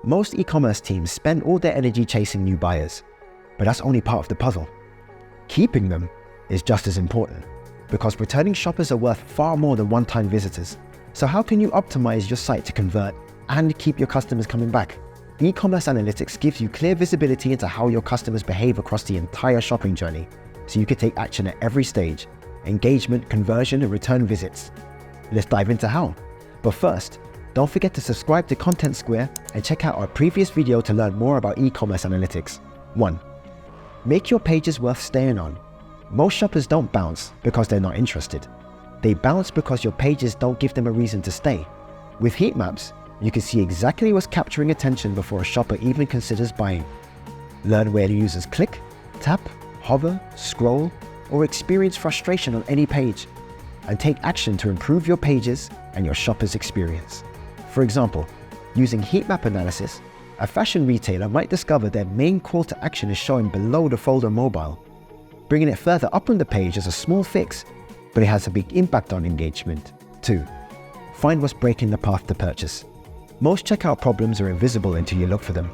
Most e-commerce teams spend all their energy chasing new buyers, but that's only part of the puzzle. Keeping them is just as important, because returning shoppers are worth far more than one-time visitors. So how can you optimize your site to convert and keep your customers coming back? E-commerce analytics gives you clear visibility into how your customers behave across the entire shopping journey, so you can take action at every stage: engagement, conversion, and return visits. Let's dive into how. But first, don't forget to subscribe to Contentsquare and check out our previous video to learn more about e-commerce analytics. 1. Make your pages worth staying on. Most shoppers don't bounce because they're not interested. They bounce because your pages don't give them a reason to stay. With heat maps, you can see exactly what's capturing attention before a shopper even considers buying. Learn where users click, tap, hover, scroll, or experience frustration on any page, and take action to improve your pages and your shopper's experience. For example, using heat map analysis, a fashion retailer might discover their main call to action is showing below the folder mobile. Bringing it further up on the page is a small fix, but it has a big impact on engagement. 2. Find what's breaking the path to purchase. Most checkout problems are invisible until you look for them.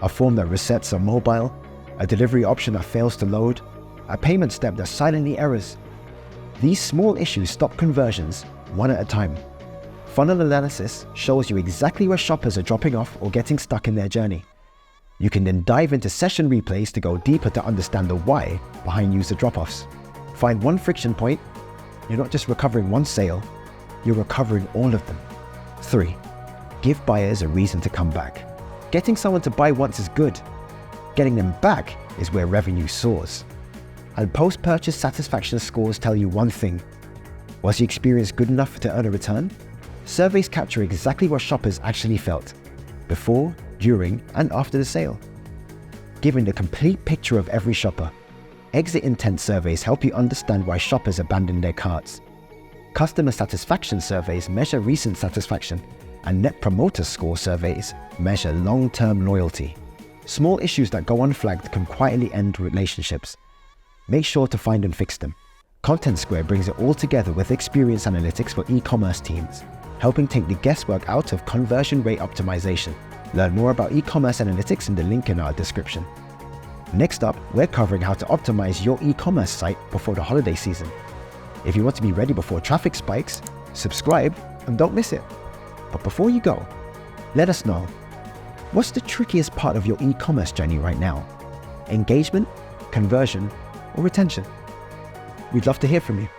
A form that resets on mobile, a delivery option that fails to load, a payment step that silently errors. These small issues stop conversions one at a time. Funnel analysis shows you exactly where shoppers are dropping off or getting stuck in their journey. You can then dive into session replays to go deeper to understand the why behind user drop-offs. Find one friction point. You're not just recovering one sale, you're recovering all of them. 3. Give buyers a reason to come back. Getting someone to buy once is good. Getting them back is where revenue soars. And post-purchase satisfaction scores tell you one thing: was the experience good enough to earn a return? Surveys capture exactly what shoppers actually felt before, during, and after the sale, giving the complete picture of every shopper. Exit intent surveys help you understand why shoppers abandon their carts. Customer satisfaction surveys measure recent satisfaction, and net promoter score surveys measure long-term loyalty. Small issues that go unflagged can quietly end relationships. Make sure to find and fix them. Contentsquare brings it all together with experience analytics for e-commerce teams, helping take the guesswork out of conversion rate optimization. Learn more about e-commerce analytics in the link in our description. Next up, we're covering how to optimize your e-commerce site before the holiday season. If you want to be ready before traffic spikes, subscribe and don't miss it. But before you go, let us know, what's the trickiest part of your e-commerce journey right now? Engagement, conversion, or retention? We'd love to hear from you.